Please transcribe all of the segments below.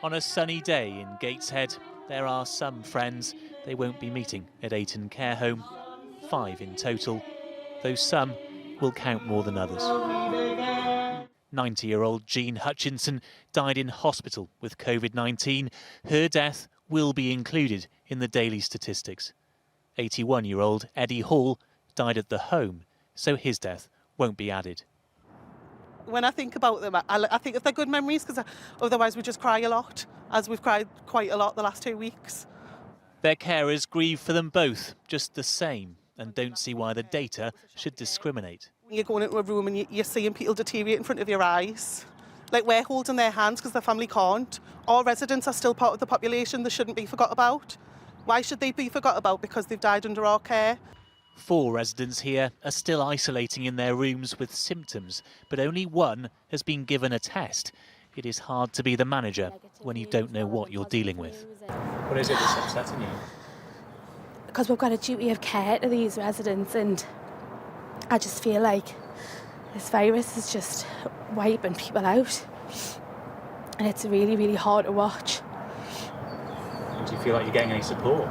On a sunny day in Gateshead, there are some friends they won't be meeting at Ayton Care Home, 5 in total, though some will count more than others. 90-year-old Jean Hutchinson died in hospital with COVID-19. Her death will be included in the daily statistics. 81-year-old Eddie Hall died at the home, so his death won't be added. When I think about them, I think of their good memories, because otherwise we just cry a lot, as we've cried quite a lot the last 2 weeks. Their carers grieve for them both just the same and don't see why the data should discriminate. When you're going into a room and you're seeing people deteriorate in front of your eyes, like we're holding their hands because their family can't. All residents are still part of the population. They shouldn't be forgot about. Why should they be forgot about? Because they've died under our care. 4 residents here are still isolating in their rooms with symptoms, but only one has been given a test. It is hard to be the manager when you don't know what you're dealing with. What is it that's upsetting you? Because we've got a duty of care to these residents, and I just feel like this virus is just wiping people out. And it's really, really hard to watch. Do you feel like you're getting any support?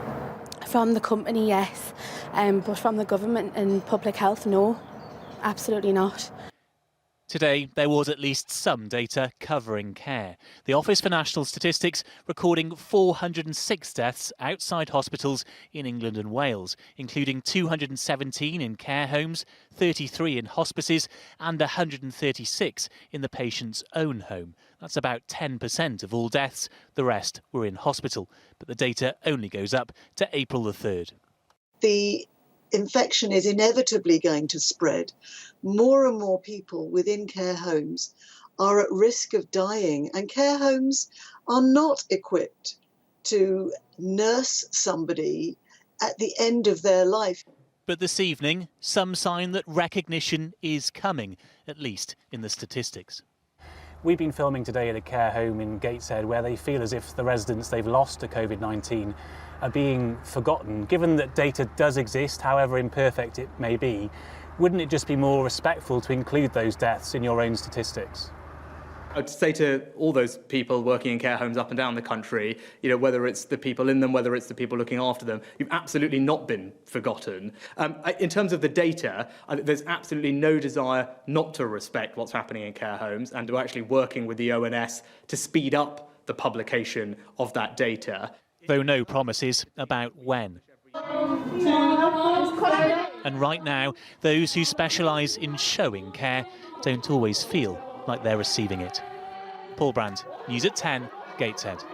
From the company, yes. But from the government and public health, no. Absolutely not. Today, there was at least some data covering care. The Office for National Statistics recording 406 deaths outside hospitals in England and Wales, including 217 in care homes, 33 in hospices and 136 in the patient's own home. That's about 10% of all deaths. The rest were in hospital. But the data only goes up to April the 3rd. The infection is inevitably going to spread. More and more people within care homes are at risk of dying, and care homes are not equipped to nurse somebody at the end of their life. But this evening, some sign that recognition is coming, at least in the statistics. We've been filming today at a care home in Gateshead where they feel as if the residents they've lost to COVID-19 are being forgotten. Given that data does exist, however imperfect it may be, wouldn't it just be more respectful to include those deaths in your own statistics? I'd say to all those people working in care homes up and down the country, whether it's the people in them, whether it's the people looking after them, you've absolutely not been forgotten. In terms of the data, there's absolutely no desire not to respect what's happening in care homes, and to actually working with the ONS to speed up the publication of that data. Though no promises about when. And right now, those who specialise in showing care don't always feel like they're receiving it. Paul Brandt, News at 10, Gateshead.